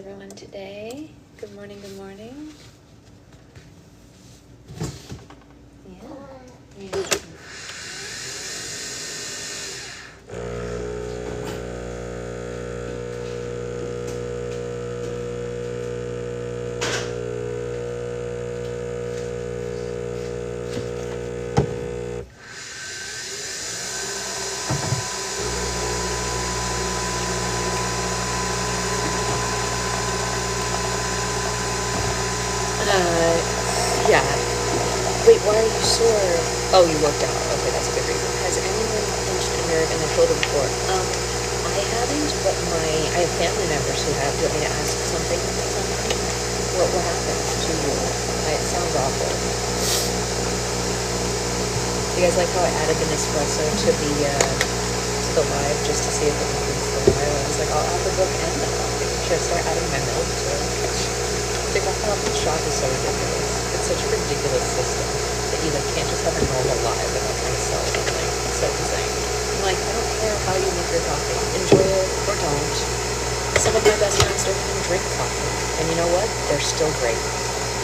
everyone today? Good morning, good morning. Yeah. Yeah. Wait, why are you sore? Oh, you worked out. Okay, that's a good reason. Has anyone pinched a nerve in the shoulder before? I haven't, but I have family members who have. Do you want me to ask something? What happened to you? It sounds awful. You guys like how I added the Nespresso to the live just to see if it improves the live? I was like, I'll add the book and the coffee. Should I start adding my milk to it? The coffee shop is so ridiculous. It's such a ridiculous system that you can't just have a normal live without trying to sell something. It's so insane. I'm like, I don't care how you make your coffee. Enjoy it or don't. Some of my best friends don't even drink coffee. And you know what? They're still great.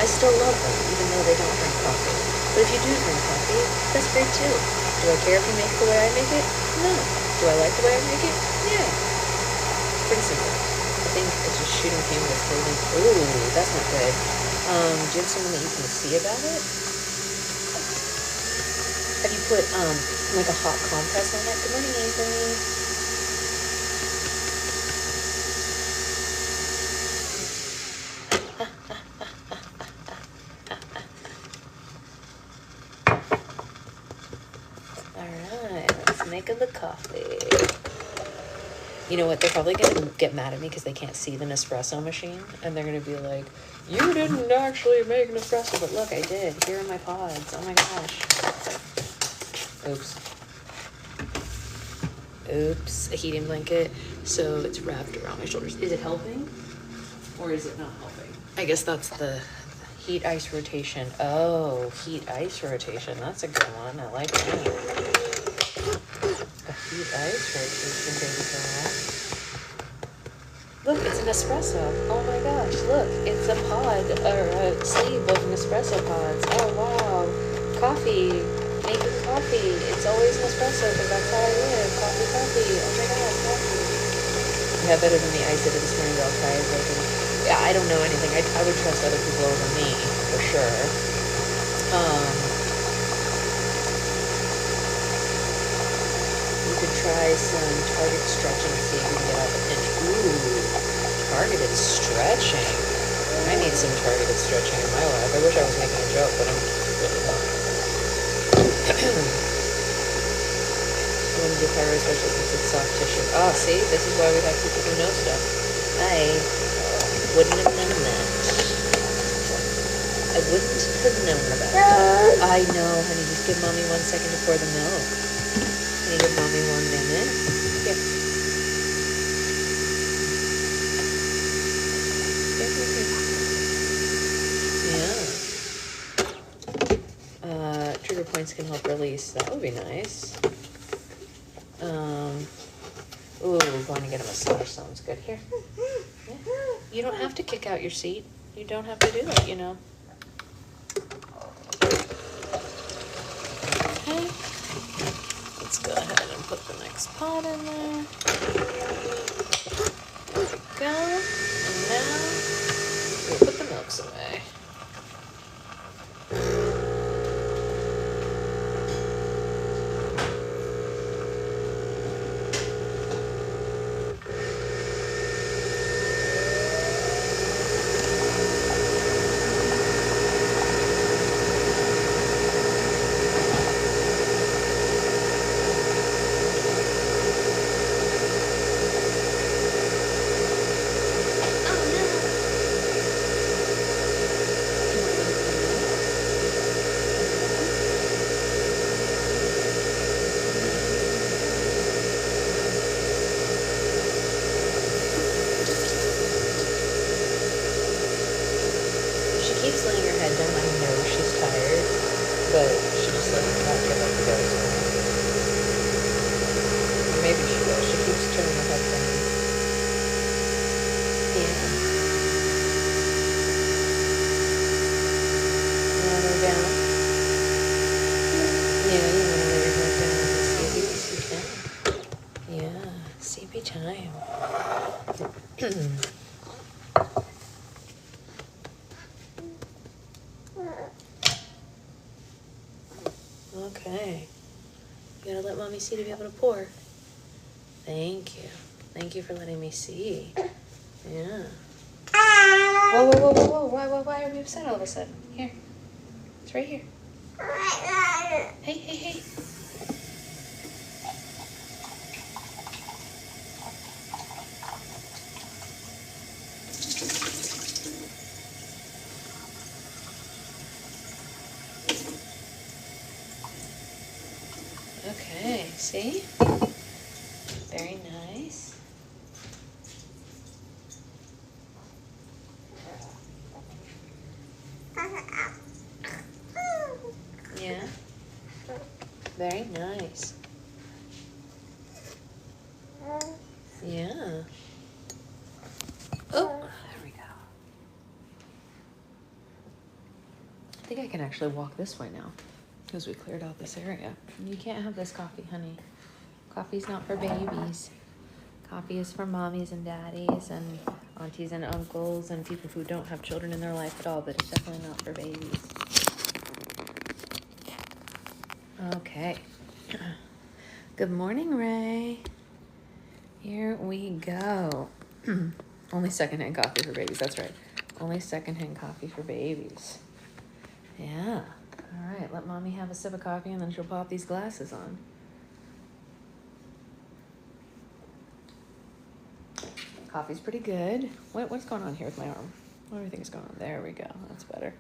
I still love them, even though they don't drink coffee. But if you do drink coffee, that's great too. Do I care if you make it the way I make it? No. Do I like the way I make it? Yeah. Pretty simple. I think it's just shooting canvas holding. Ooh, that's not good. Do you have someone that you can see about it? Have you put like a hot compress on it? Good morning, Anthony. Alright, let's make the coffee. You know what? They're probably going to get mad at me because they can't see the Nespresso machine. And they're going to be like, you didn't actually make Nespresso. But look, I did. Here are my pods. Oh my gosh. Oops. A heating blanket. So it's wrapped around my shoulders. Is it helping? Or is it not helping? I guess that's the heat ice rotation. Oh, heat ice rotation. That's a good one. I like that. Heat ice rotation, baby girl. Look, it's an espresso. Oh my gosh, look, it's a pod, or a sleeve of Nespresso pods. Oh wow. Coffee, making coffee. It's always Nespresso because that's how I live. Coffee. Oh my god, coffee. Yeah, better than the ice I did this morning, I'll try it. Yeah, I don't know anything. I would trust other people over me, for sure. You could try some target stretching to see if you can get out the pinch. Ooh, targeted stretching. I need some targeted stretching in my life. I wish I was making a joke, but I'm really not. When the thyroid especially since it's soft tissue. Oh, see? This is why we have people who know stuff. I wouldn't have known that. I wouldn't have known about that. I know, honey. Just give mommy 1 second to pour the milk. Can you give mommy 1 minute? Here. Yeah. Trigger points can help release. That would be nice. Ooh, going to get a massage sounds good. Here. Yeah. You don't have to kick out your seat. You don't have to do that, you know. Okay. Let's go ahead and put the next pot in there. There we go. And now we'll put the milks away. Keeps laying her head down. I know she's tired, but she just doesn't want to get up to go. Or maybe she will. She keeps turning her head down. Yeah. Okay. You gotta let mommy see to be able to pour. Thank you. Thank you for letting me see. Yeah. Whoa, whoa, whoa, whoa, whoa. Why are we upset all of a sudden? Here. It's right here. Hey, hey, hey. Okay, see? Very nice. Yeah. Very nice. Yeah. Oh, there we go. I think I can actually walk this way now because we cleared out this area. You can't have this coffee, honey. Coffee's not for babies. Coffee is for mommies and daddies and aunties and uncles and people who don't have children in their life at all, but it's definitely not for babies. Okay. Good morning, Ray. Here we go. Only secondhand coffee for babies. That's right. Only secondhand coffee for babies. Yeah. All right. Let mommy have a sip of coffee and then she'll pop these glasses on. Coffee's pretty good. What's going on here with my arm? What do you think is going on? There we go. That's better.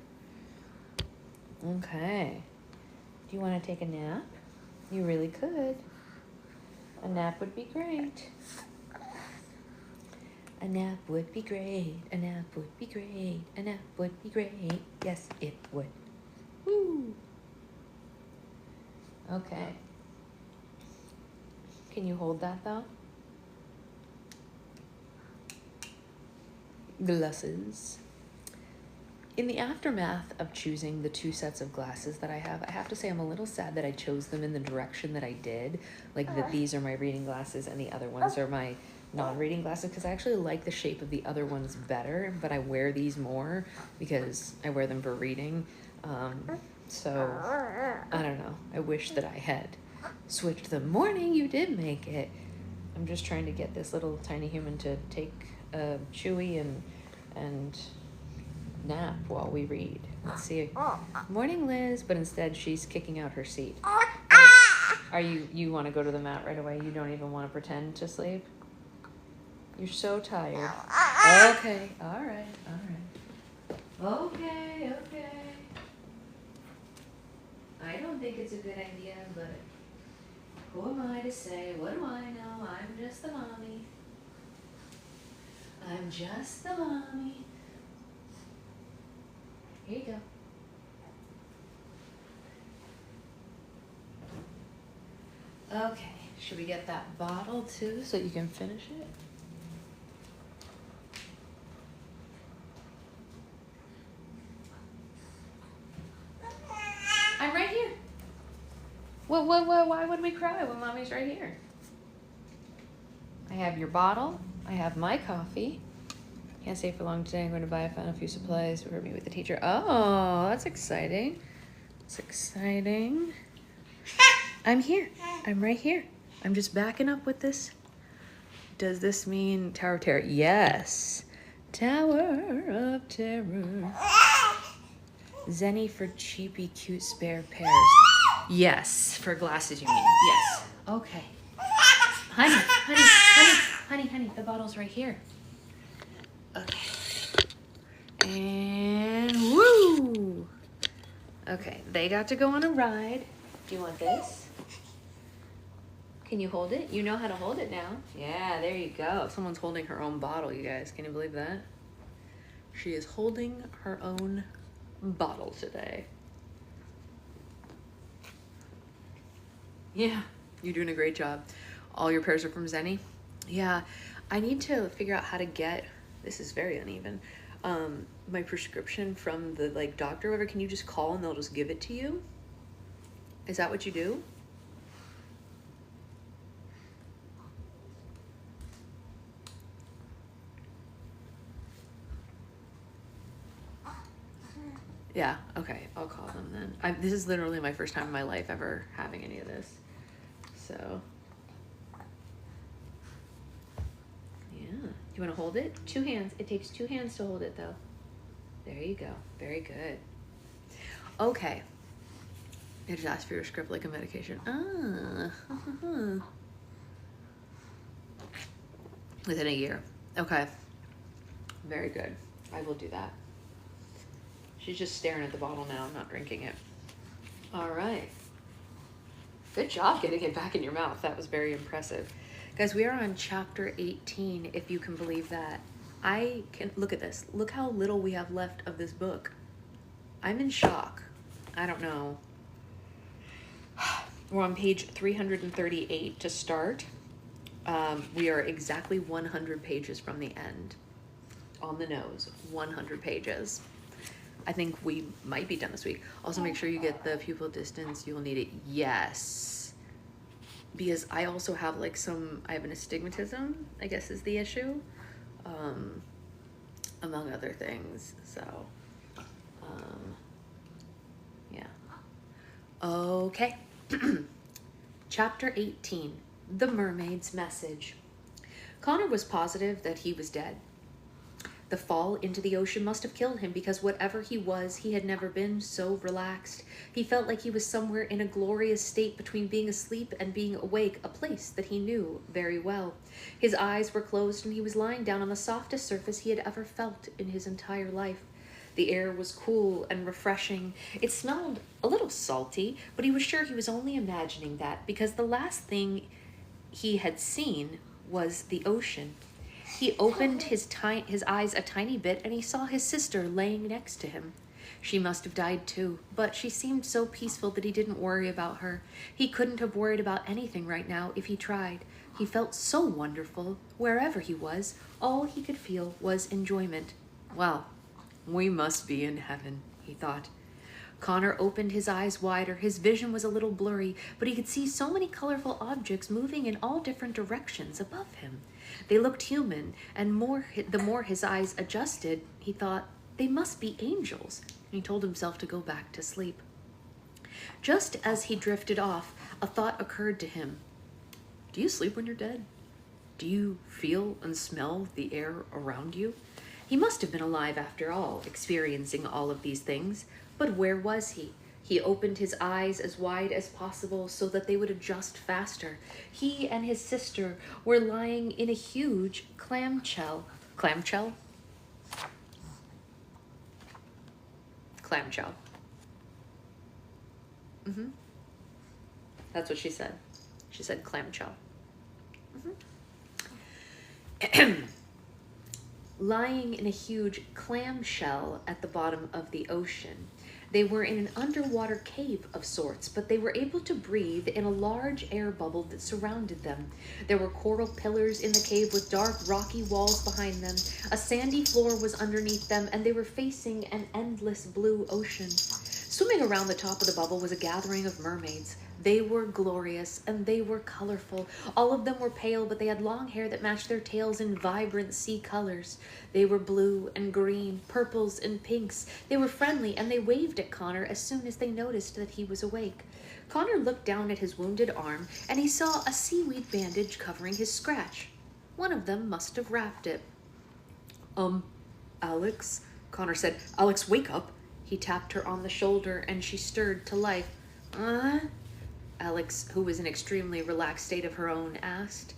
Okay. Do you want to take a nap? You really could. A nap would be great. A nap would be great. A nap would be great. A nap would be great. Yes, it would. Woo. Okay. Can you hold that though? Glasses. In the aftermath of choosing the 2 sets of glasses that I have to say I'm a little sad that I chose them in the direction that I did. Like that these are my reading glasses and the other ones are my non-reading glasses, because I actually like the shape of the other ones better, but I wear these more because I wear them for reading. So I don't know. I wish that I had switched them. Morning, you did make it. I'm just trying to get this little tiny human to take a chewy and nap while we read. Let's see. Morning, Liz, but instead she's kicking out her seat. Are you want to go to the mat right away? You don't even want to pretend to sleep? You're so tired. Okay. All right. Okay. I don't think it's a good idea, but who am I to say? What do I know? I'm just the mommy. I'm just the mommy. Here you go. Okay, should we get that bottle too so you can finish it? I'm right here. Why would we cry when mommy's right here? I have your bottle. I have my coffee. Can't stay for long today. I'm going to buy a final few supplies for me with the teacher. Oh, that's exciting. It's exciting. I'm here. I'm right here. I'm just backing up with this. Does this mean Tower of Terror? Yes. Tower of Terror. Zenny for cheapy cute spare pairs. Yes. For glasses you mean. Yes. Okay. Honey, the bottle's right here. Okay. And woo! Okay, they got to go on a ride. Do you want this? Can you hold it? You know how to hold it now. Yeah, there you go. Someone's holding her own bottle, you guys. Can you believe that? She is holding her own bottle today. Yeah, you're doing a great job. All your pairs are from Zenny? Yeah, I need to figure out how to get, this is very uneven, my prescription from the doctor or whatever. Can you just call and they'll just give it to you? Is that what you do? Yeah, okay, I'll call them then. This is literally my first time in my life ever having any of this. So, yeah. You want to hold it? 2 hands. It takes 2 hands to hold it, though. There you go. Very good. Okay. I just asked for your script like a medication. Within a year. Okay. Very good. I will do that. She's just staring at the bottle now. I'm not drinking it. All right. Good job getting it back in your mouth. That was very impressive. Guys, we are on chapter 18, if you can believe that. I can look at this. Look how little we have left of this book. I'm in shock. I don't know. We're on page 338 to start. We are exactly 100 pages from the end. On the nose, 100 pages. I think we might be done this week. Also, make sure you get the pupil distance. You will need it. Yes. Because I also have like I have an astigmatism, I guess is the issue. Among other things. So, yeah. Okay. Chapter 18. The Mermaid's Message. Connor was positive that he was dead. The fall into the ocean must have killed him because whatever he was, he had never been so relaxed. He felt like he was somewhere in a glorious state between being asleep and being awake, a place that he knew very well. His eyes were closed and he was lying down on the softest surface he had ever felt in his entire life. The air was cool and refreshing. It smelled a little salty, but he was sure he was only imagining that because the last thing he had seen was the ocean. He opened his eyes a tiny bit and he saw his sister laying next to him. She must have died too, but she seemed so peaceful that he didn't worry about her. He couldn't have worried about anything right now if he tried. He felt so wonderful. Wherever he was, all he could feel was enjoyment. Well, we must be in heaven, he thought. Connor opened his eyes wider. His vision was a little blurry, but he could see so many colorful objects moving in all different directions above him. They looked human, and the more his eyes adjusted, he thought, they must be angels. He told himself to go back to sleep. Just as he drifted off, a thought occurred to him. Do you sleep when you're dead? Do you feel and smell the air around you? He must have been alive after all, experiencing all of these things. But where was he? He opened his eyes as wide as possible so that they would adjust faster. He and his sister were lying in a huge clamshell. Clamshell? Clamshell. That's what she said. She said clamshell. Lying in a huge clamshell at the bottom of the ocean. They were in an underwater cave of sorts, but they were able to breathe in a large air bubble that surrounded them. There were coral pillars in the cave with dark, rocky walls behind them. A sandy floor was underneath them, and they were facing an endless blue ocean. Swimming around the top of the bubble was a gathering of mermaids. They were glorious, and they were colorful. All of them were pale, but they had long hair that matched their tails in vibrant sea colors. They were blue and green, purples and pinks. They were friendly, and they waved at Connor as soon as they noticed that he was awake. Connor looked down at his wounded arm, and he saw a seaweed bandage covering his scratch. One of them must have wrapped it. Alex, Connor said. Alex, wake up. He tapped her on the shoulder, and she stirred to life. Alex, who was in an extremely relaxed state of her own, asked.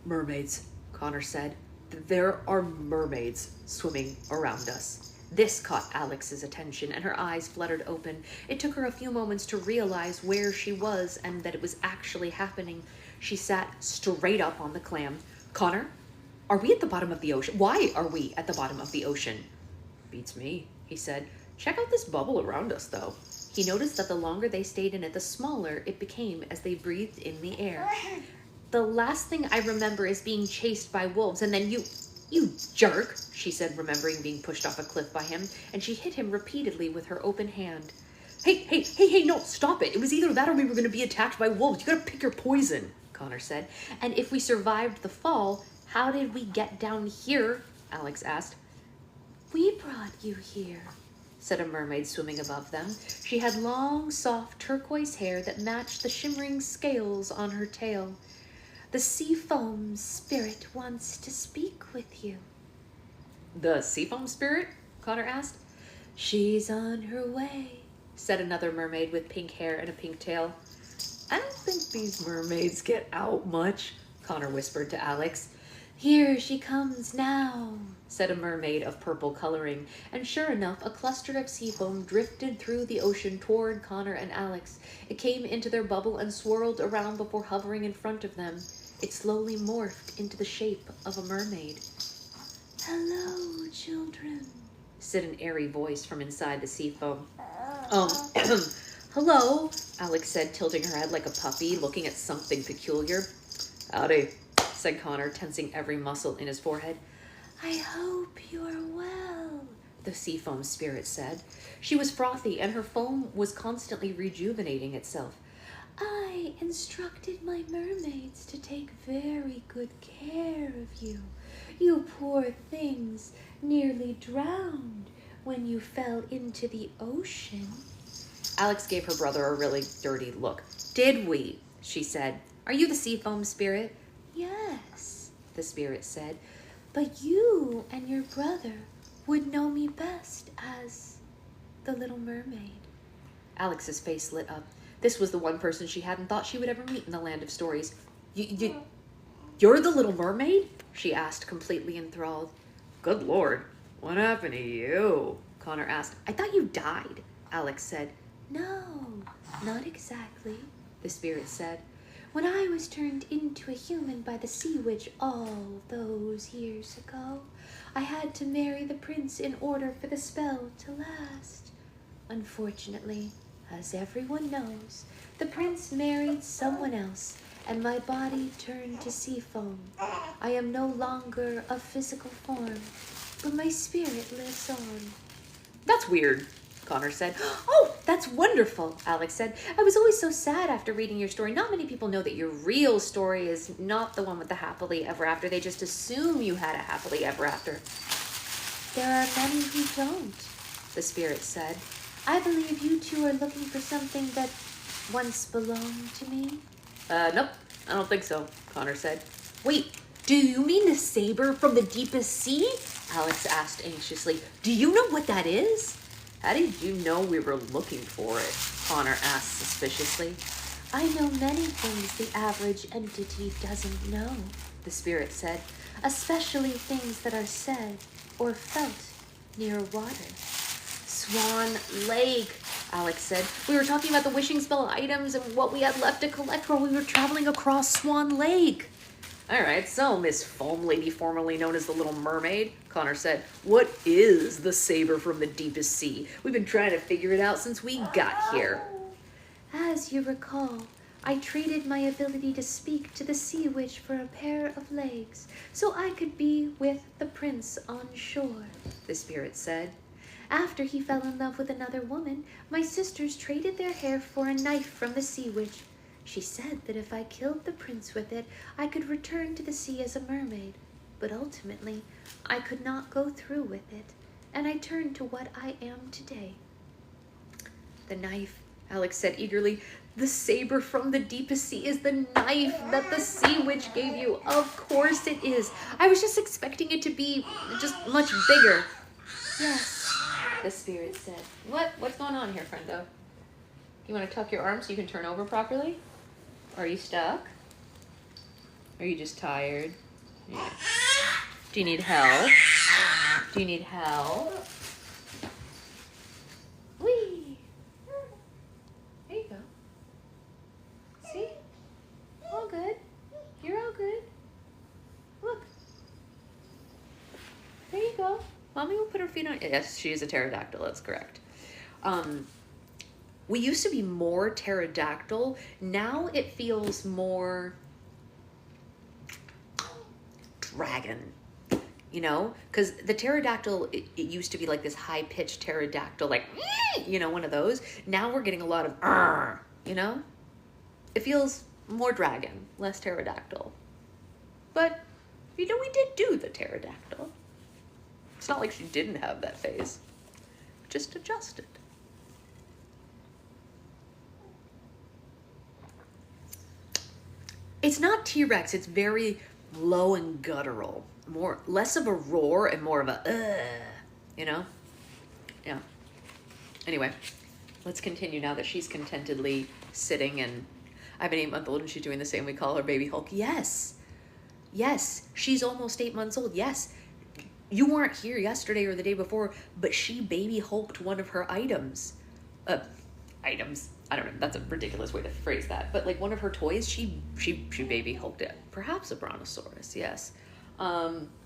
Mermaids, Connor said. There are mermaids swimming around us. This caught Alex's attention, and her eyes fluttered open. It took her a few moments to realize where she was and that it was actually happening. She sat straight up on the clam. Connor, are we at the bottom of the ocean? Why are we at the bottom of the ocean? Beats me, he said. Check out this bubble around us, though. He noticed that the longer they stayed in it, the smaller it became as they breathed in the air. The last thing I remember is being chased by wolves, and then you jerk, she said, remembering being pushed off a cliff by him, and she hit him repeatedly with her open hand. Hey, no, stop it. It was either that or we were going to be attacked by wolves. You gotta pick your poison, Connor said. And if we survived the fall, how did we get down here? Alex asked. We brought you here. said a mermaid swimming above them. She had long, soft turquoise hair that matched the shimmering scales on her tail. The sea foam spirit wants to speak with you. The seafoam spirit? Connor asked. She's on her way, said another mermaid with pink hair and a pink tail. I don't think these mermaids get out much, Connor whispered to Alex. Here she comes now, said a mermaid of purple coloring, and sure enough, a cluster of sea foam drifted through the ocean toward Connor and Alex. It came into their bubble and swirled around before hovering in front of them. It slowly morphed into the shape of a mermaid. Hello, children, said an airy voice from inside the sea foam. Hello, Alex said, tilting her head like a puppy, looking at something peculiar. Howdy, said Connor, tensing every muscle in his forehead. I hope you're well, the sea foam spirit said. She was frothy, and her foam was constantly rejuvenating itself. I instructed my mermaids to take very good care of you. You poor things nearly drowned when you fell into the ocean. Alex gave her brother a really dirty look. Did we? She said. Are you the sea foam spirit? Yes, the spirit said. But you and your brother would know me best as the Little Mermaid. Alex's face lit up. This was the one person she hadn't thought she would ever meet in the land of stories. You're the Little Mermaid? She asked, completely enthralled. Good Lord, what happened to you? Connor asked. I thought you died, Alex said. No, not exactly, the spirit said. When I was turned into a human by the sea witch all those years ago, I had to marry the prince in order for the spell to last. Unfortunately, as everyone knows, the prince married someone else, and my body turned to sea foam. I am no longer of physical form, but my spirit lives on. That's weird, Connor said. Oh, that's wonderful, Alex said. I was always so sad after reading your story. Not many people know that your real story is not the one with the happily ever after. They just assume you had a happily ever after. There are many who don't, the spirit said. I believe you two are looking for something that once belonged to me. Nope, I don't think so, Connor said. Wait, do you mean the saber from the deepest sea? Alex asked anxiously. Do you know what that is? How did you know we were looking for it? Connor asked suspiciously. I know many things the average entity doesn't know, the spirit said, especially things that are said or felt near water. Swan Lake, Alex said. We were talking about the wishing spell items and what we had left to collect while we were traveling across Swan Lake. All right, so Miss Foam Lady, formerly known as the Little Mermaid, Connor said, what is the saber from the deepest sea? We've been trying to figure it out since we got here. As you recall, I traded my ability to speak to the sea witch for a pair of legs, so I could be with the prince on shore, the spirit said. After he fell in love with another woman, my sisters traded their hair for a knife from the sea witch. She said that if I killed the prince with it, I could return to the sea as a mermaid. But ultimately, I could not go through with it, and I turned to what I am today. The knife, Alex said eagerly. The saber from the deepest sea is the knife that the sea witch gave you. Of course it is. I was just expecting it to be just much bigger. Yes, the spirit said. What's going on here, friendo? You want to tuck your arms so you can turn over properly? Are you stuck? Are you just tired? Yeah. Do you need help? Do you need help? Whee! There you go. See? All good. You're all good. Look. There you go. Mommy will put her feet on. Yes, she is a pterodactyl. That's correct. We used to be more pterodactyl. Now it feels more dragon. You know, because the pterodactyl, it used to be like this high-pitched pterodactyl, like, you know, one of those. Now we're getting a lot of, you know? It feels more dragon, less pterodactyl. But, you know, we did do the pterodactyl. It's not like she didn't have that phase. just adjust it. It's not T-Rex, it's very low and guttural. Less of a roar and more of a you know? Yeah. Anyway, let's continue now that she's contentedly sitting, and I have an 8-month-old and she's doing the same. We call her Baby Hulk. Yes. Yes, she's almost 8 months old. Yes. You weren't here yesterday or the day before, but she Baby Hulked one of her items. Items. I don't know. That's a ridiculous way to phrase that. But like one of her toys, she Baby Hulked it. Perhaps a brontosaurus. Yes.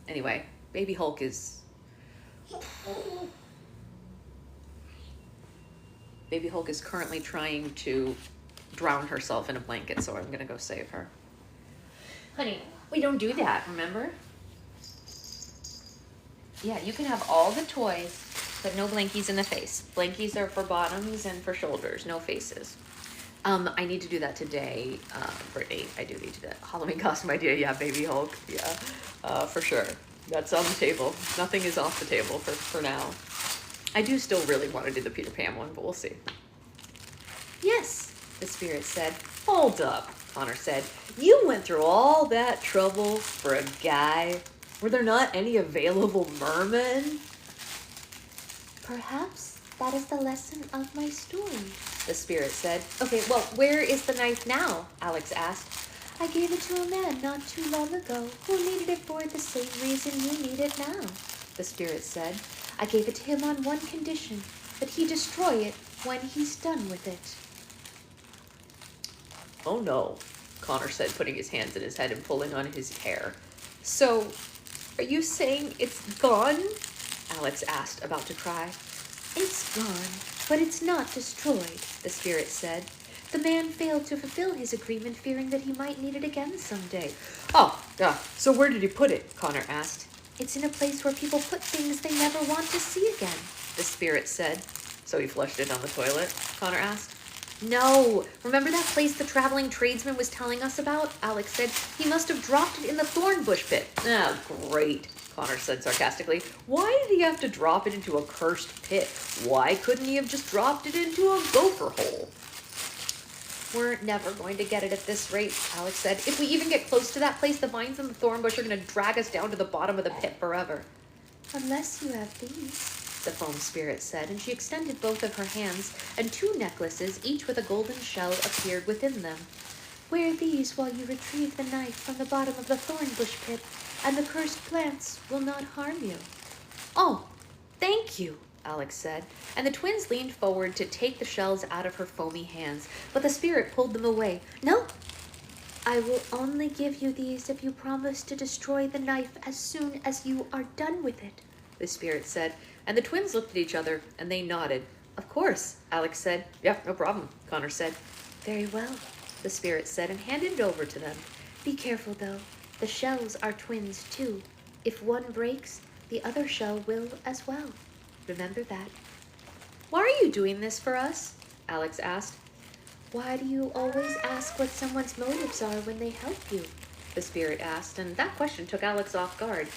Anyway, Baby Hulk is... Baby Hulk is currently trying to drown herself in a blanket, so I'm gonna go save her. Honey, we don't do that, remember? Yeah, you can have all the toys, but no blankies in the face. Blankies are for bottoms and for shoulders, no faces. I need to do that today, Brittany. I do need to do that. Halloween costume idea, yeah, Baby Hulk, yeah, for sure. That's on the table. Nothing is off the table for now. I do still really want to do the Peter Pan one, but we'll see. Yes, the spirit said. Hold up, Connor said. You went through all that trouble for a guy. Were there not any available mermen? Perhaps that is the lesson of my story, the spirit said. Okay, well, where is the knife now? Alex asked. I gave it to a man not too long ago who needed it for the same reason you need it now, the spirit said. I gave it to him on one condition, that he destroy it when he's done with it. Oh no, Connor said, putting his hands in his head and pulling on his hair. So, are you saying it's gone? Alex asked, about to cry. It's gone, but it's not destroyed, the spirit said. The man failed to fulfill his agreement, fearing that he might need it again someday. Oh, yeah. So where did he put it? Connor asked. It's in a place where people put things they never want to see again, the spirit said. So he flushed it on the toilet? Connor asked. No. Remember that place the traveling tradesman was telling us about? Alex said. He must have dropped it in the thorn bush pit. Ah, great, Connor said sarcastically. Why did he have to drop it into a cursed pit? Why couldn't he have just dropped it into a gopher hole? We're never going to get it at this rate, Alex said. If we even get close to that place, the vines and the thorn bush are going to drag us down to the bottom of the pit forever. Unless you have these, the foam spirit said, and she extended both of her hands, and 2 necklaces, each with a golden shell, appeared within them. Wear these while you retrieve the knife from the bottom of the thorn bush pit, and the cursed plants will not harm you. Oh, thank you, Alex said, and the twins leaned forward to take the shells out of her foamy hands, but the spirit pulled them away. No, I will only give you these if you promise to destroy the knife as soon as you are done with it, the spirit said, and the twins looked at each other, and they nodded. Of course, Alex said. Yeah, no problem, Connor said. Very well, the spirit said, and handed it over to them. Be careful, though. The shells are twins, too. If one breaks, the other shell will as well. Remember that. Why are you doing this for us? Alex asked. Why do you always ask what someone's motives are when they help you? The spirit asked, and that question took Alex off guard.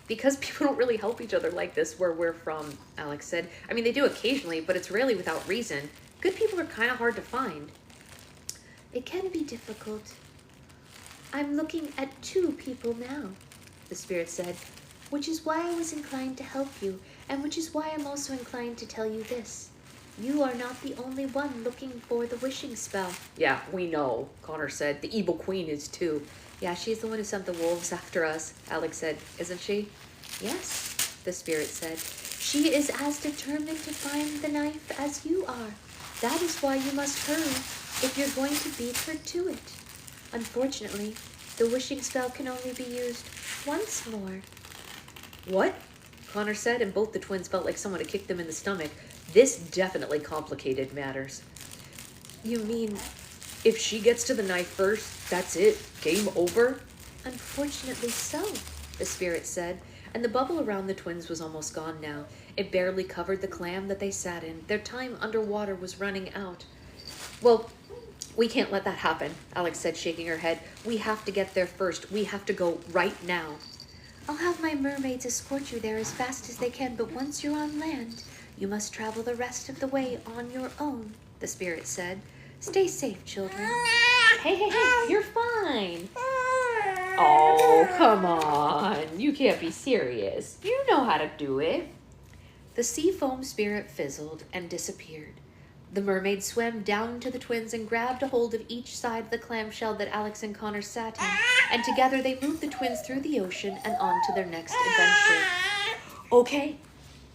Because people don't really help each other like this where we're from, Alex said. I mean, they do occasionally, but it's rarely without reason. Good people are kind of hard to find. It can be difficult. I'm looking at 2 people now, the spirit said, which is why I was inclined to help you, and which is why I'm also inclined to tell you this. You are not the only one looking for the wishing spell. Yeah, we know, Connor said. The evil queen is too. Yeah, she's the one who sent the wolves after us, Alex said. Isn't she? Yes, the spirit said. She is as determined to find the knife as you are. That is why you must hurry if you're going to beat her to it. Unfortunately, the wishing spell can only be used once more. What? Connor said, and both the twins felt like someone had kicked them in the stomach. This definitely complicated matters. You mean, if she gets to the knife first, that's it? Game over? Unfortunately so, the spirit said, and the bubble around the twins was almost gone now. It barely covered the clam that they sat in. Their time underwater was running out. Well, we can't let that happen, Alex said, shaking her head. We have to get there first. We have to go right now. I'll have my mermaids escort you there as fast as they can, but once you're on land, You must travel the rest of the way on your own, the spirit said. Stay safe, children. Hey, you're fine. Oh, come on. You can't be serious. You know how to do it. The sea foam spirit fizzled and disappeared. The mermaid swam down to the twins and grabbed a hold of each side of the clamshell that Alex and Connor sat in, and together they moved the twins through the ocean and on to their next adventure. Okay,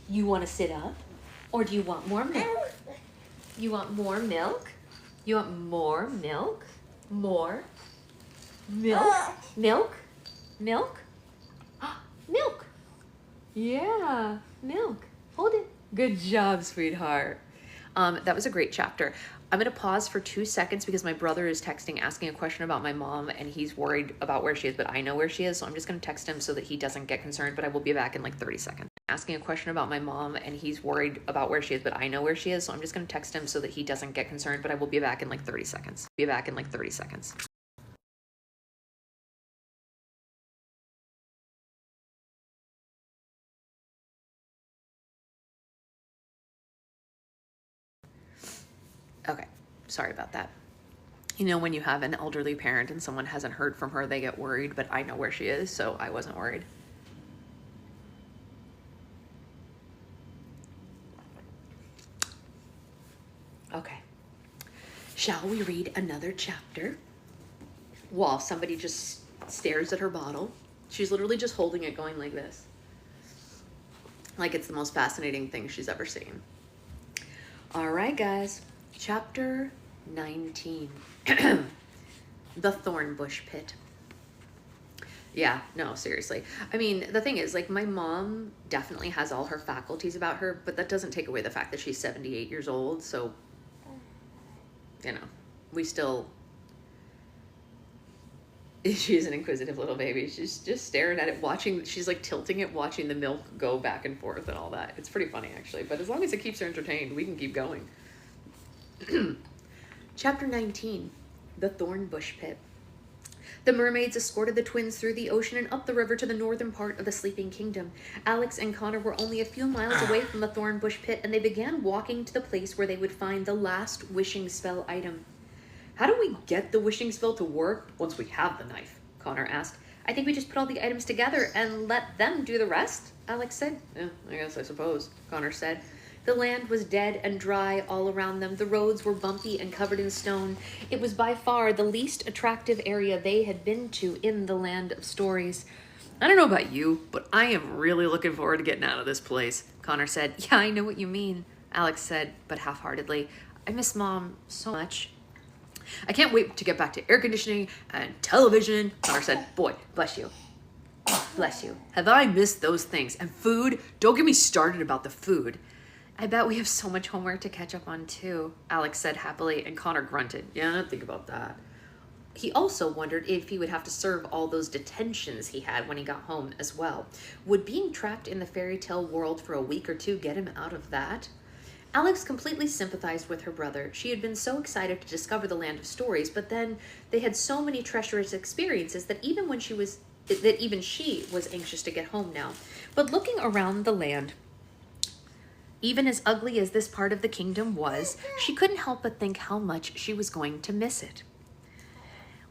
you want to sit up? Or do you want more milk? You want more milk? You want more milk? More? Milk? Milk? Milk? Milk! Yeah, milk. Hold it. Good job, sweetheart. That was a great chapter. I'm going to pause for 2 seconds because my brother is texting, asking a question about my mom, and he's worried about where she is, but I know where she is, so I'm just going to text him so that he doesn't get concerned, but I will be back in like 30 seconds. Asking a question about my mom, and he's worried about where she is, but I know where she is, so I'm just going to text him so that he doesn't get concerned, but I will be back in like 30 seconds. Be back in like 30 seconds. Okay, sorry about that. You know, when you have an elderly parent and someone hasn't heard from her, they get worried, but I know where she is, so I wasn't worried. Okay. Shall we read another chapter? While somebody just stares at her bottle. She's literally just holding it going like this. Like it's the most fascinating thing she's ever seen. All right, guys. Chapter 19. The Thorn Bush Pit. Yeah, no, seriously. I mean, the thing is, like, my mom definitely has all her faculties about her, but that doesn't take away the fact that she's 78 years old, so, you know, we still... She's an inquisitive little baby. She's just staring at it, watching, she's like tilting it, watching the milk go back and forth and all that. It's pretty funny, actually, but as long as it keeps her entertained, we can keep going. Chapter 19, The Thorn Bush Pit. The mermaids escorted the twins through the ocean and up the river to the northern part of the Sleeping Kingdom. Alex and Connor were only a few miles away from the Thorn Bush Pit, and they began walking to the place where they would find the last wishing spell item. How do we get the wishing spell to work once we have the knife? Connor asked. I think we just put all the items together and let them do the rest, Alex said. Yeah, I suppose, Connor said. The land was dead and dry all around them. The roads were bumpy and covered in stone. It was by far the least attractive area they had been to in the land of stories. I don't know about you, but I am really looking forward to getting out of this place, Connor said. Yeah, I know what you mean, Alex said, but half-heartedly. I miss Mom so much. I can't wait to get back to air conditioning and television, Connor said. Boy, bless you. Bless you. Have I missed those things? And food? Don't get me started about the food. I bet we have so much homework to catch up on too, Alex said happily, and Connor grunted. Yeah, think about that. He also wondered if he would have to serve all those detentions he had when he got home as well. Would being trapped in the fairy tale world for a week or two get him out of that? Alex completely sympathized with her brother. She had been so excited to discover the land of stories, but then they had so many treacherous experiences that even she was anxious to get home now. But looking around the land, even as ugly as this part of the kingdom was, she couldn't help but think how much she was going to miss it.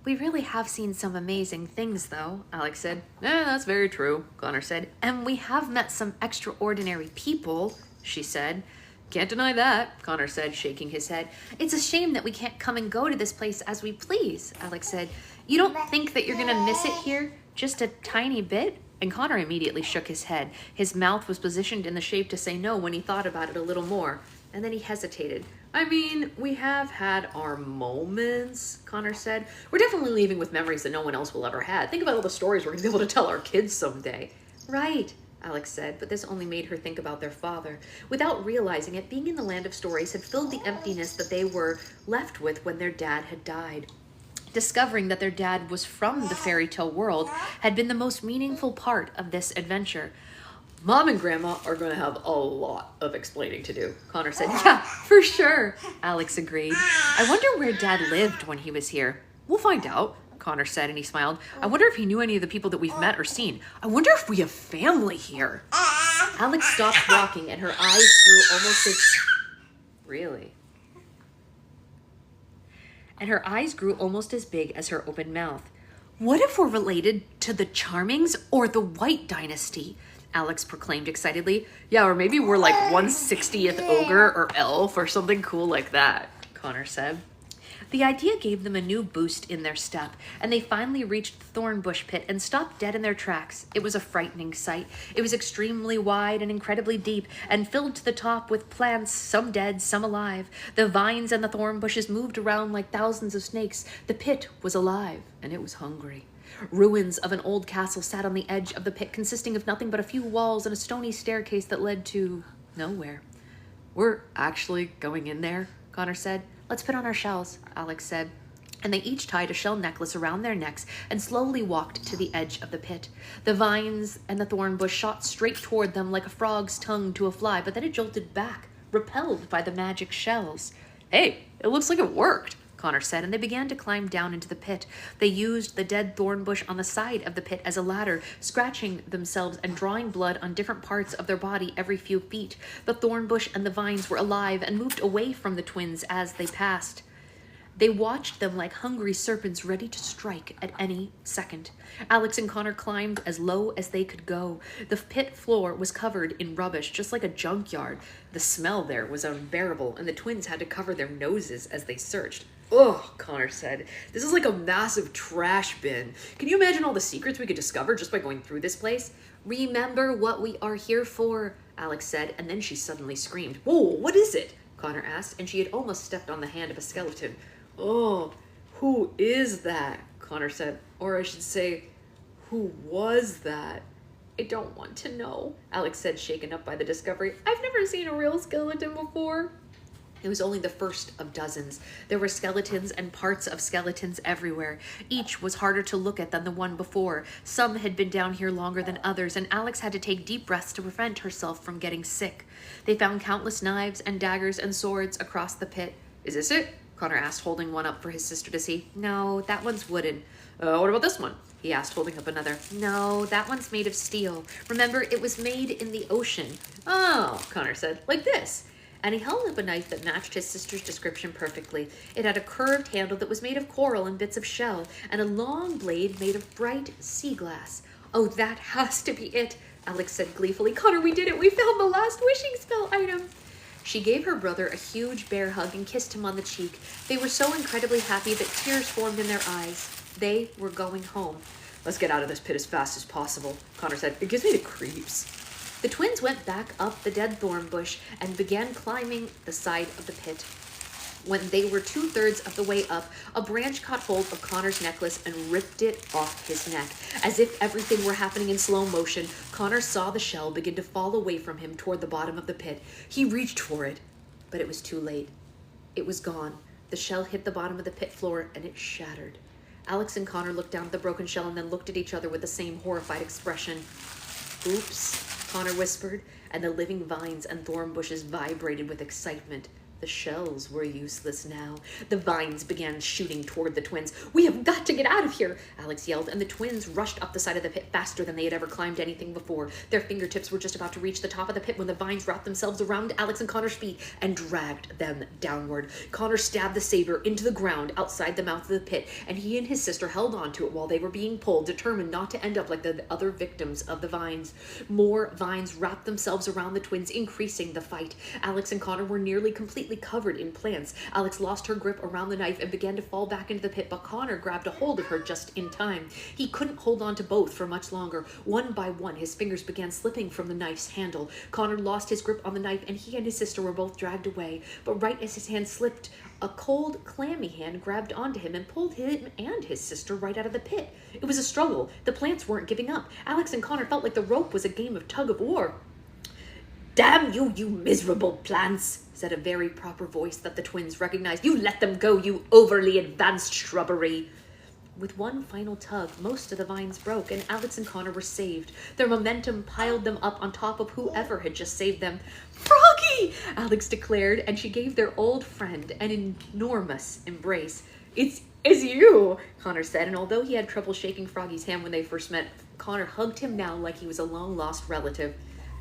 We really have seen some amazing things, though, Alex said. That's very true, Connor said. And we have met some extraordinary people, she said. Can't deny that, Connor said, shaking his head. It's a shame that we can't come and go to this place as we please, Alex said. You don't think that you're going to miss it here just a tiny bit? And Connor immediately shook his head. His mouth was positioned in the shape to say no when he thought about it a little more. And then he hesitated. I mean, we have had our moments, Connor said. We're definitely leaving with memories that no one else will ever have. Think about all the stories we're going to be able to tell our kids someday. Right, Alex said, but this only made her think about their father. Without realizing it, being in the land of stories had filled the emptiness that they were left with when their dad had died. Discovering that their dad was from the fairy tale world had been the most meaningful part of this adventure. Mom and Grandma are going to have a lot of explaining to do, Connor said. Yeah, for sure, Alex agreed. I wonder where Dad lived when he was here. We'll find out, Connor said, and he smiled. I wonder if he knew any of the people that we've met or seen. I wonder if we have family here. Alex stopped walking and her eyes grew almost as... Really? And her eyes grew almost as big as her open mouth. What if we're related to the Charmings or the White Dynasty? Alex proclaimed excitedly. Yeah, or maybe we're like 1/60th ogre or elf or something cool like that, Connor said. The idea gave them a new boost in their step, and they finally reached the thorn bush pit and stopped dead in their tracks. It was a frightening sight. It was extremely wide and incredibly deep, and filled to the top with plants, some dead, some alive. The vines and the thorn bushes moved around like thousands of snakes. The pit was alive, and it was hungry. Ruins of an old castle sat on the edge of the pit, consisting of nothing but a few walls and a stony staircase that led to nowhere. We're actually going in there, Connor said. Let's put on our shells, Alex said. And they each tied a shell necklace around their necks and slowly walked to the edge of the pit. The vines and the thorn bush shot straight toward them like a frog's tongue to a fly, but then it jolted back, repelled by the magic shells. Hey, it looks like it worked, Connor said, and they began to climb down into the pit. They used the dead thorn bush on the side of the pit as a ladder, scratching themselves and drawing blood on different parts of their body every few feet. The thorn bush and the vines were alive and moved away from the twins as they passed. They watched them like hungry serpents ready to strike at any second. Alex and Connor climbed as low as they could go. The pit floor was covered in rubbish, just like a junkyard. The smell there was unbearable, and the twins had to cover their noses as they searched. Ugh, Connor said. This is like a massive trash bin. Can you imagine all the secrets we could discover just by going through this place? Remember what we are here for, Alex said, and then she suddenly screamed. Whoa, what is it? Connor asked, and she had almost stepped on the hand of a skeleton. Oh, who is that? Connor said. Or I should say, who was that? I don't want to know, Alex said, shaken up by the discovery. I've never seen a real skeleton before. It was only the first of dozens. There were skeletons and parts of skeletons everywhere. Each was harder to look at than the one before. Some had been down here longer than others, and Alex had to take deep breaths to prevent herself from getting sick. They found countless knives and daggers and swords across the pit. Is this it? Connor asked, holding one up for his sister to see. No, that one's wooden. What about this one? He asked, holding up another. No, that one's made of steel. Remember, it was made in the ocean. Oh, Connor said, like this. And he held up a knife that matched his sister's description perfectly. It had a curved handle that was made of coral and bits of shell, and a long blade made of bright sea glass. Oh, that has to be it, Alex said gleefully. Connor, we did it. We found the last wishing spell item. She gave her brother a huge bear hug and kissed him on the cheek. They were so incredibly happy that tears formed in their eyes. They were going home. Let's get out of this pit as fast as possible, Connor said. It gives me the creeps. The twins went back up the dead thorn bush and began climbing the side of the pit. When they were 2/3 of the way up, a branch caught hold of Connor's necklace and ripped it off his neck. As if everything were happening in slow motion, Connor saw the shell begin to fall away from him toward the bottom of the pit. He reached for it, but it was too late. It was gone. The shell hit the bottom of the pit floor and it shattered. Alex and Connor looked down at the broken shell and then looked at each other with the same horrified expression. Oops, Connor whispered, and the living vines and thorn bushes vibrated with excitement. The shells were useless now. The vines began shooting toward the twins. We have got to get out of here, Alex yelled, and the twins rushed up the side of the pit faster than they had ever climbed anything before. Their fingertips were just about to reach the top of the pit when the vines wrapped themselves around Alex and Connor's feet and dragged them downward. Connor stabbed the saber into the ground outside the mouth of the pit, and he and his sister held on to it while they were being pulled, determined not to end up like the other victims of the vines. More vines wrapped themselves around the twins, increasing the fight. Alex and Connor were nearly completely covered in plants. Alex lost her grip around the knife and began to fall back into the pit, but Connor grabbed a hold of her just in time. He couldn't hold on to both for much longer. One by one, his fingers began slipping from the knife's handle. Connor lost his grip on the knife, and he and his sister were both dragged away. But right as his hand slipped, a cold, clammy hand grabbed onto him and pulled him and his sister right out of the pit. It was a struggle. The plants weren't giving up. Alex and Connor felt like the rope was a game of tug-of-war. Damn you, you miserable plants, said a very proper voice that the twins recognized. You let them go, you overly advanced shrubbery. With one final tug, most of the vines broke, and Alex and Connor were saved. Their momentum piled them up on top of whoever had just saved them. Froggy, Alex declared, and she gave their old friend an enormous embrace. It's you, Connor said, and although he had trouble shaking Froggy's hand when they first met, Connor hugged him now like he was a long-lost relative.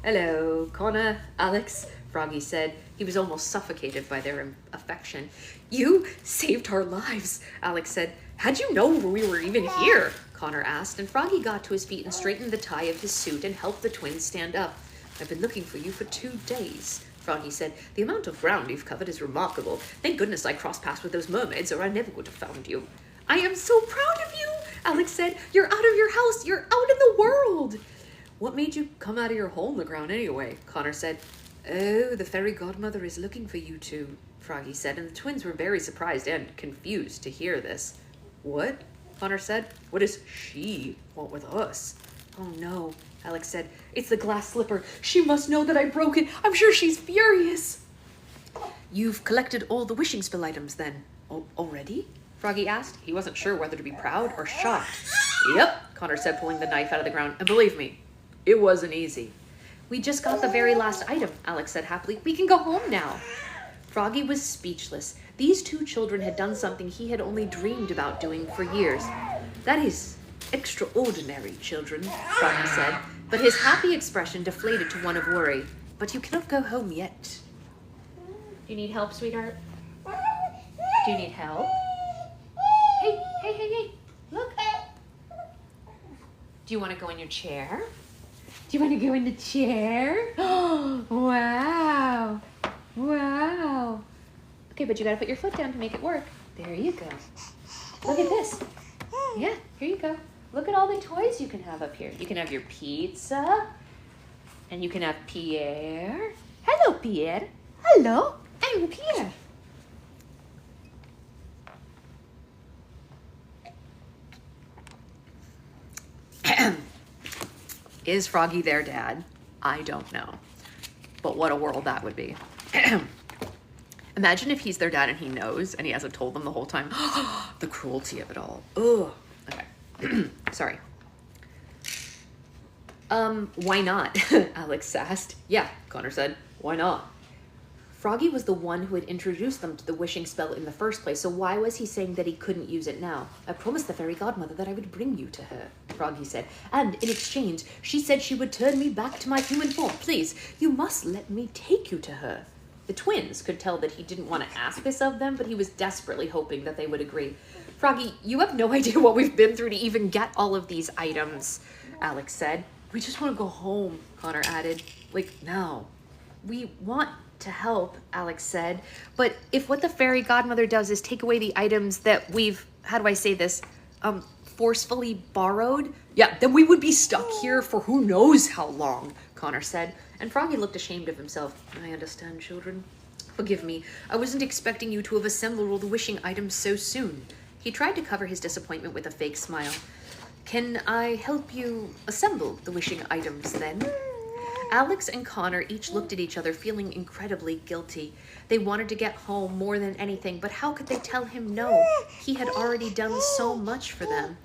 Hello, Connor, Alex, Froggy said. He was almost suffocated by their affection. You saved our lives, Alex said. How'd you know we were even here? Connor asked, and Froggy got to his feet and straightened the tie of his suit and helped the twins stand up. I've been looking for you for 2 days, Froggy said. The amount of ground you've covered is remarkable. Thank goodness I crossed paths with those mermaids, or I never would have found you. I am so proud of you, Alex said. You're out of your house. You're out in the world. What made you come out of your hole in the ground anyway? Connor said. Oh, the fairy godmother is looking for you two, Froggy said, and the twins were very surprised and confused to hear this. What? Connor said. What does she want with us? Oh no, Alex said. It's the glass slipper. She must know that I broke it. I'm sure she's furious. You've collected all the wishing spell items then? Already? Froggy asked. He wasn't sure whether to be proud or shocked. Yep, Connor said, pulling the knife out of the ground. And believe me, it wasn't easy. We just got the very last item, Alex said happily. We can go home now. Froggy was speechless. These 2 children had done something he had only dreamed about doing for years. That is extraordinary, children, Froggy said, but his happy expression deflated to one of worry. But you cannot go home yet. Do you need help, sweetheart? Do you need help? Hey, look. Do you want to go in your chair? Do you want to go in the chair? Oh, wow. Wow. Okay, but you gotta put your foot down to make it work. There you go. Look at this. Yeah, here you go. Look at all the toys you can have up here. You can have your pizza. And you can have Pierre. Hello, Pierre. Hello, I'm Pierre. Is Froggy their dad? I don't know. But what a world that would be. Imagine if he's their dad and he knows and he hasn't told them the whole time. The cruelty of it all. Ugh. Okay. Sorry. Why not? Alex asked. Yeah, Connor said. Why not? Froggy was the one who had introduced them to the wishing spell in the first place, so why was he saying that he couldn't use it now? I promised the fairy godmother that I would bring you to her, Froggy said, and in exchange, she said she would turn me back to my human form. Please, you must let me take you to her. The twins could tell that he didn't want to ask this of them, but he was desperately hoping that they would agree. Froggy, you have no idea what we've been through to even get all of these items, Alex said. We just want to go home, Connor added. Like, now. We want to help, Alex said, but if what the fairy godmother does is take away the items that we've, how do I say this, forcefully borrowed, yeah, then we would be stuck here for who knows how long, Connor said, and Froggy looked ashamed of himself. I understand, children. Forgive me, I wasn't expecting you to have assembled all the wishing items so soon. He tried to cover his disappointment with a fake smile. Can I help you assemble the wishing items then? Alex and Connor each looked at each other, feeling incredibly guilty. They wanted to get home more than anything, but how could they tell him no? He had already done so much for them.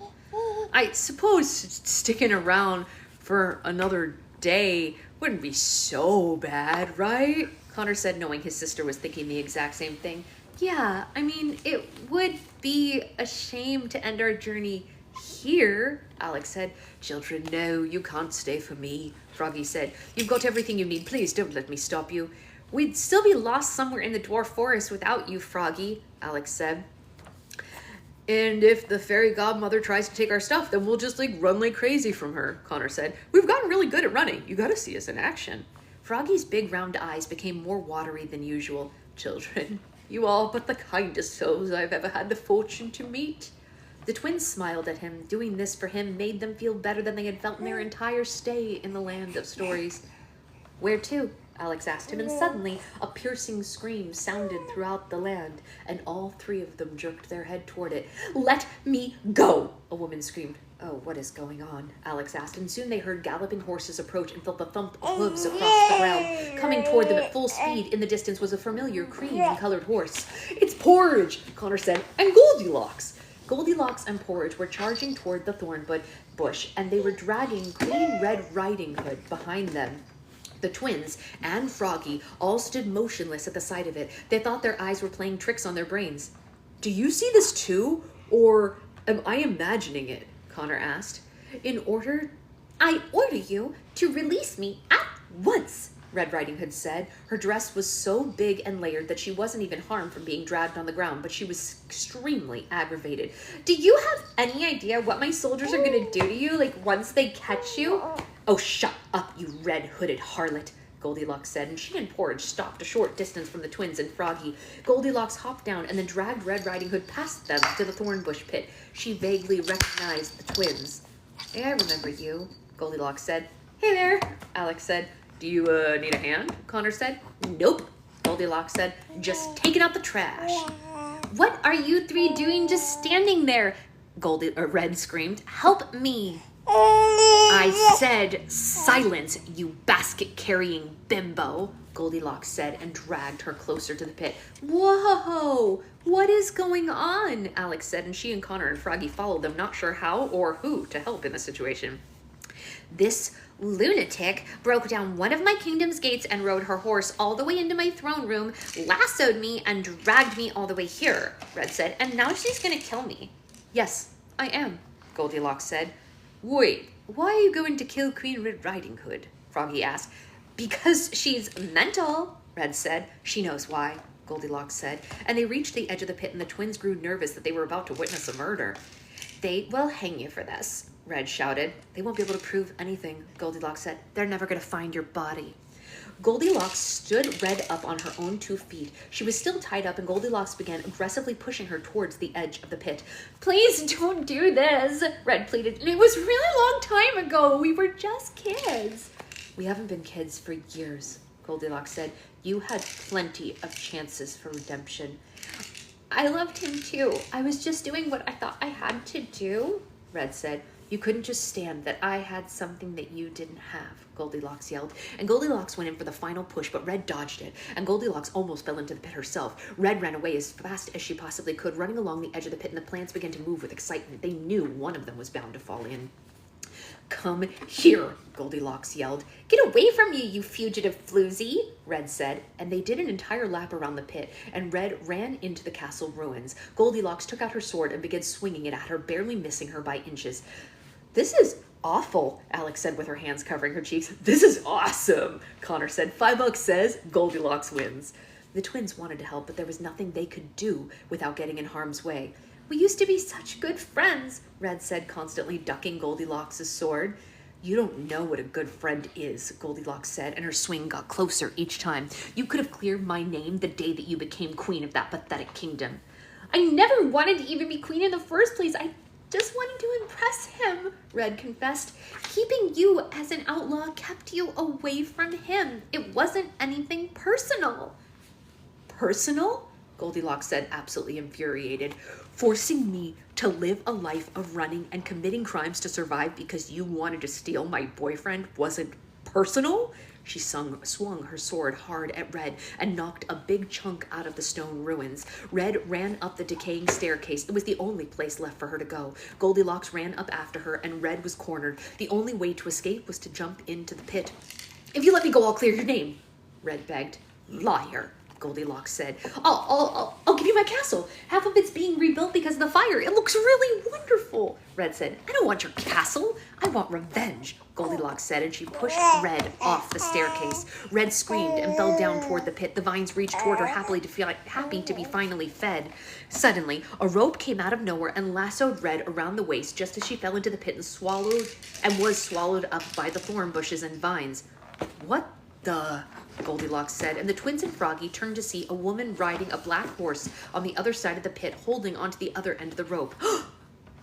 I suppose sticking around for another day wouldn't be so bad, right? Connor said, knowing his sister was thinking the exact same thing. Yeah, I mean, it would be a shame to end our journey here, Alex said. Children, no, you can't stay for me, Froggy said. You've got everything you need. Please don't let me stop you. We'd still be lost somewhere in the dwarf forest without you, Froggy, Alex said. And if the fairy godmother tries to take our stuff, then we'll just run like crazy from her, Connor said. We've gotten really good at running. You gotta see us in action. Froggy's big round eyes became more watery than usual. Children, you are but the kindest souls I've ever had the fortune to meet. The twins smiled at him. Doing this for him made them feel better than they had felt in their entire stay in the land of stories. Where to? Alex asked him, and suddenly a piercing scream sounded throughout the land, and all 3 of them jerked their head toward it. Let me go, a woman screamed. Oh, what is going on? Alex asked, and soon they heard galloping horses approach and felt the thump of hooves across the ground. Coming toward them at full speed in the distance was a familiar cream-colored horse. It's Porridge, Connor said, and Goldilocks. Goldilocks and Porridge were charging toward the thorn bush, and they were dragging Queen Red Riding Hood behind them. The twins and Froggy all stood motionless at the sight of it. They thought their eyes were playing tricks on their brains. Do you see this too, or am I imagining it? Connor asked. I order you to release me at Once, Red Riding Hood said. Her dress was so big and layered that she wasn't even harmed from being dragged on the ground, but she was extremely aggravated. Do you have any idea what my soldiers are going to do to you, like, once they catch you? Oh, shut up, you red-hooded harlot, Goldilocks said, and she and Porridge stopped a short distance from the twins and Froggy. Goldilocks hopped down and then dragged Red Riding Hood past them to the thorn bush pit. She vaguely recognized the twins. Hey, I remember you, Goldilocks said. Hey there, Alex said. Do you need a hand? Connor said. Nope, Goldilocks said. Just taking out the trash. What are you three doing just standing there? Red screamed. Help me. I said silence, you basket-carrying bimbo, Goldilocks said and dragged her closer to the pit. Whoa, what is going on? Alex said, and she and Connor and Froggy followed them, not sure how or who to help in the situation. This lunatic broke down one of my kingdom's gates and rode her horse all the way into my throne room, lassoed me, and dragged me all the way here, Red said, and now she's gonna kill me. Yes, I am, Goldilocks said. Wait, why are you going to kill Queen Red Riding Hood? Froggy asked. Because she's mental, Red said. She knows why, Goldilocks said, and they reached the edge of the pit and the twins grew nervous that they were about to witness a murder. They will hang you for this, Red shouted. They won't be able to prove anything, Goldilocks said. They're never going to find your body. Goldilocks stood Red up on her own 2 feet. She was still tied up, and Goldilocks began aggressively pushing her towards the edge of the pit. Please don't do this, Red pleaded. It was a really long time ago. We were just kids. We haven't been kids for years, Goldilocks said. You had plenty of chances for redemption. I loved him too. I was just doing what I thought I had to do, Red said. You couldn't just stand that I had something that you didn't have, Goldilocks yelled. And Goldilocks went in for the final push, but Red dodged it, and Goldilocks almost fell into the pit herself. Red ran away as fast as she possibly could, running along the edge of the pit, and the plants began to move with excitement. They knew one of them was bound to fall in. Come here, Goldilocks yelled. Get away from me, you fugitive floozy, Red said, and they did an entire lap around the pit, and Red ran into the castle ruins. Goldilocks took out her sword and began swinging it at her, barely missing her by inches. This is awful, Alex said with her hands covering her cheeks. This is awesome, Connor said. $5 says Goldilocks wins. The twins wanted to help, but there was nothing they could do without getting in harm's way. We used to be such good friends, Red said, constantly ducking Goldilocks' sword. You don't know what a good friend is, Goldilocks said, and her swing got closer each time. You could have cleared my name the day that you became queen of that pathetic kingdom. I never wanted to even be queen in the first place. I just wanted to impress him, Red confessed. Keeping you as an outlaw kept you away from him. It wasn't anything personal. Personal? Goldilocks said, absolutely infuriated. Forcing me to live a life of running and committing crimes to survive because you wanted to steal my boyfriend wasn't personal? She swung her sword hard at Red and knocked a big chunk out of the stone ruins. Red ran up the decaying staircase. It was the only place left for her to go. Goldilocks ran up after her, and Red was cornered. The only way to escape was to jump into the pit. If you let me go, I'll clear your name, Red begged. Liar, Goldilocks said. I'll give you my castle. Half of it's being rebuilt because of the fire. It looks really wonderful, Red said. I don't want your castle. I want revenge, Goldilocks said, and she pushed Red off the staircase. Red screamed and fell down toward the pit. The vines reached toward her happy to be finally fed. Suddenly, a rope came out of nowhere and lassoed Red around the waist just as she fell into the pit and was swallowed up by the thorn bushes and vines. What the... Goldilocks said, and the twins and Froggy turned to see a woman riding a black horse on the other side of the pit, holding onto the other end of the rope.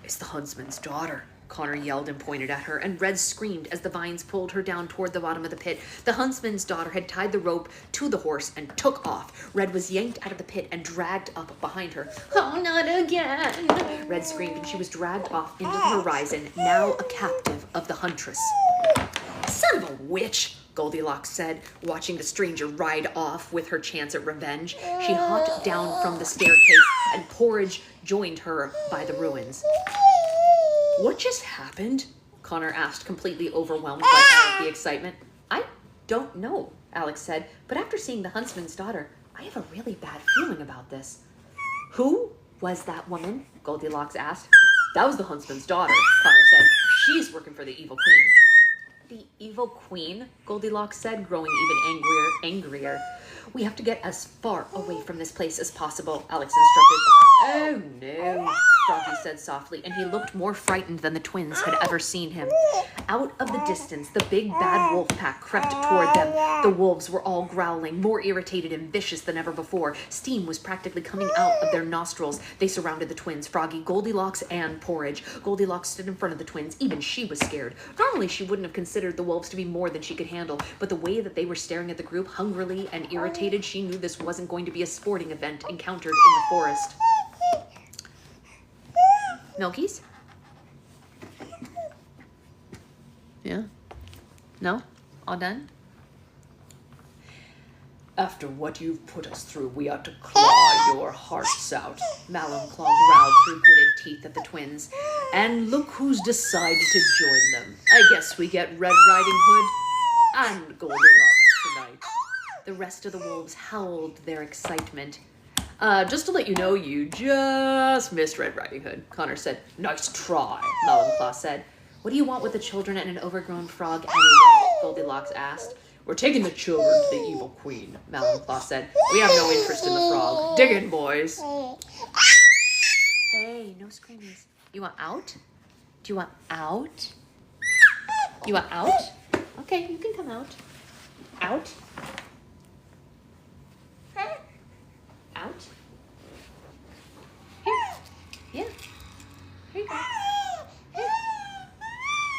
It's the huntsman's daughter, Connor yelled and pointed at her, and Red screamed as the vines pulled her down toward the bottom of the pit. The huntsman's daughter had tied the rope to the horse and took off. Red was yanked out of the pit and dragged up behind her. Oh, not again, Red screamed, and she was dragged off into the horizon, now a captive of the huntress. Son of a witch, Goldilocks said, watching the stranger ride off with her chance at revenge. She hopped down from the staircase, and Porridge joined her by the ruins. What just happened? Connor asked, completely overwhelmed by all of the excitement. I don't know, Alex said, but after seeing the huntsman's daughter, I have a really bad feeling about this. Who was that woman? Goldilocks asked. That was the huntsman's daughter, Connor said. She's working for the evil queen. The evil queen, Goldilocks said, growing even angrier. We have to get as far away from this place as possible, Alex instructed. Oh no, Froggy said softly, and he looked more frightened than the twins had ever seen him. Out of the distance, the big bad wolf pack crept toward them. The wolves were all growling, more irritated and vicious than ever before. Steam was practically coming out of their nostrils. They surrounded the twins, Froggy, Goldilocks, and Porridge. Goldilocks stood in front of the twins. Even she was scared. Normally, she wouldn't have considered the wolves to be more than she could handle, but the way that they were staring at the group, hungrily and irritated, she knew this wasn't going to be a sporting event encountered in the forest. Milkies? Yeah? No? All done? After what you've put us through, we ought to claw your hearts out. Malum Claw growled through gritted teeth at the twins. And look who's decided to join them. I guess we get Red Riding Hood and Goldilocks tonight. The rest of the wolves howled their excitement. Just to let you know, you just missed Red Riding Hood, Connor said. Nice try, Malum Claw said. What do you want with the children and an overgrown frog anyway? Goldilocks asked. We're taking the children to the evil queen, Malum Claw said. We have no interest in the frog. Dig in, boys. Hey, no screamies. You want out? Do you want out? You want out? Okay, you can come out. Out? Out? Here. Yeah. Here you go. Here.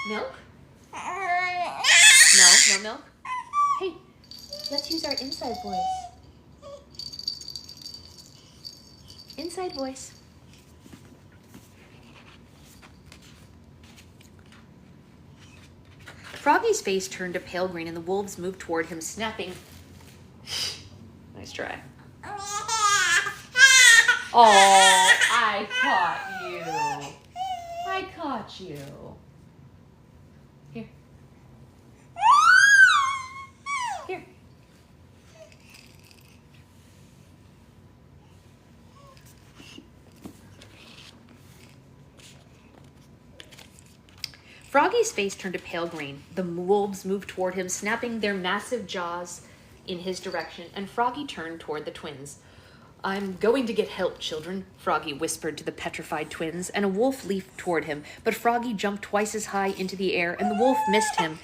Milk? No milk? Hey, let's use our inside voice. Inside voice. Froggy's face turned a pale green and the wolves moved toward him, snapping. Nice try. Oh, I caught you. I caught you. Here. Here. Froggy's face turned a pale green. The wolves moved toward him, snapping their massive jaws in his direction, and Froggy turned toward the twins. I'm going to get help, children, Froggy whispered to the petrified twins, and a wolf leaped toward him, but Froggy jumped twice as high into the air, and the wolf missed him.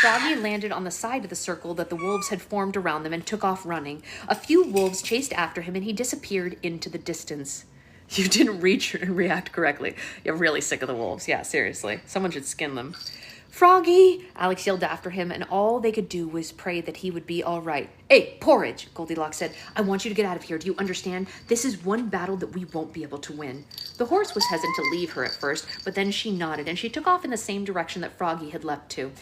Froggy landed on the side of the circle that the wolves had formed around them and took off running. A few wolves chased after him, and he disappeared into the distance. You didn't reach and react correctly. You're really sick of the wolves. Yeah, seriously. Someone should skin them. Froggy! Alex yelled after him, and all they could do was pray that he would be all right. Hey, Porridge, Goldilocks said. I want you to get out of here. Do you understand? This is one battle that we won't be able to win. The horse was hesitant to leave her at first, but then she nodded, and she took off in the same direction that Froggy had leapt to.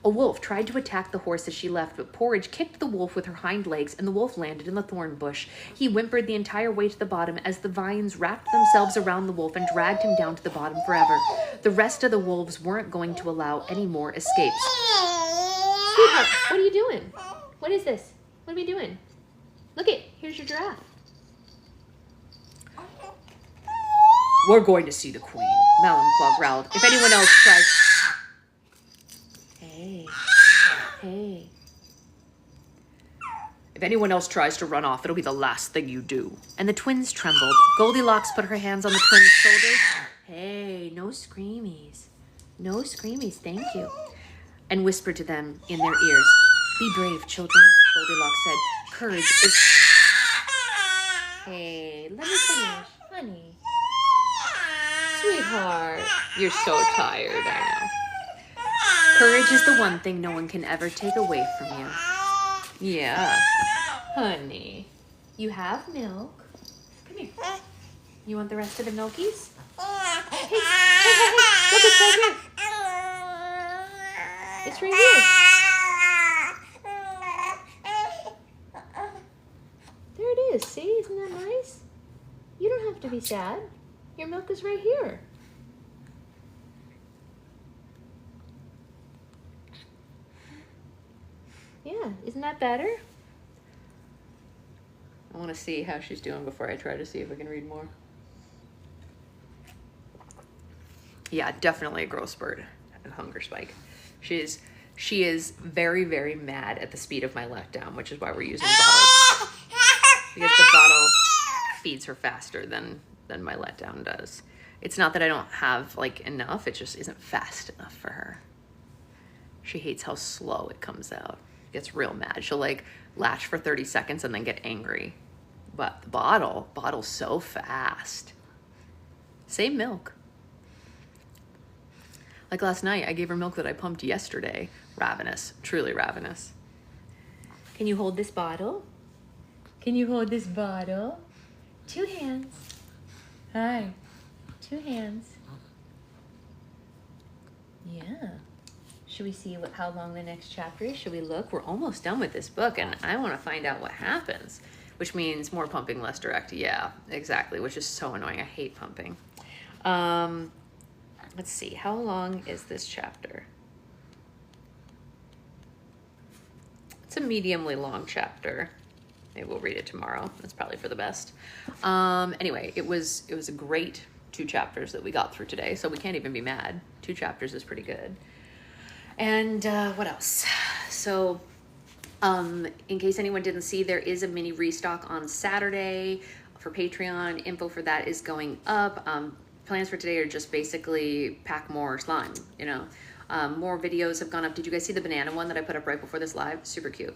A wolf tried to attack the horse as she left, but Porridge kicked the wolf with her hind legs, and the wolf landed in the thorn bush. He whimpered the entire way to the bottom as the vines wrapped themselves around the wolf and dragged him down to the bottom forever. The rest of the wolves weren't going to allow any more escapes. Sweetheart, what are you doing? What is this? What are we doing? Look it, here's your giraffe. We're going to see the queen, Malum Claw growled. If anyone else tries... Hey. If anyone else tries to run off, it'll be the last thing you do. And the twins trembled. Goldilocks put her hands on the twins' shoulders. Hey, no screamies. No screamies, thank you. And whispered to them in their ears. Be brave, children, Goldilocks said. Courage is... Hey, let me finish, honey. Sweetheart. You're so tired, I know. Courage is the one thing no one can ever take away from you. Yeah. Honey. You have milk. Come here. You want the rest of the milkies? Hey. Look, it's right here. It's right here. There it is. See? Isn't that nice? You don't have to be sad. Your milk is right here. Yeah, isn't that better? I want to see how she's doing before I try to see if I can read more. Yeah, definitely a growth spurt and hunger spike. She is very, very mad at the speed of my letdown, which is why we're using bottles. Because the bottle feeds her faster than my letdown does. It's not that I don't have like enough, it just isn't fast enough for her. She hates how slow it comes out. Gets real mad. She'll like latch for 30 seconds and then get angry. But the bottle's so fast. Same milk. Like last night, I gave her milk that I pumped yesterday. Ravenous, truly ravenous. Can you hold this bottle? Can you hold this bottle? 2 hands. Hi. 2 hands. Yeah. Should we see how long the next chapter is? Should we look? We're almost done with this book, and I want to find out what happens, which means more pumping, less direct. Yeah, exactly, which is so annoying. I hate pumping. Let's see. How long is this chapter? It's a mediumly long chapter. Maybe we'll read it tomorrow. That's probably for the best. Anyway, it was a great 2 chapters that we got through today, so we can't even be mad. 2 chapters is pretty good. And what else? So in case anyone didn't see, there is a mini restock on Saturday for Patreon. Info for that is going up. Plans for today are just basically pack more slime, you know. More videos have gone up. Did you guys see the banana one that I put up right before this live? Super cute.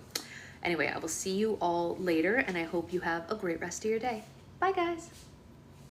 Anyway, I will see you all later, and I hope you have a great rest of your day. Bye, guys.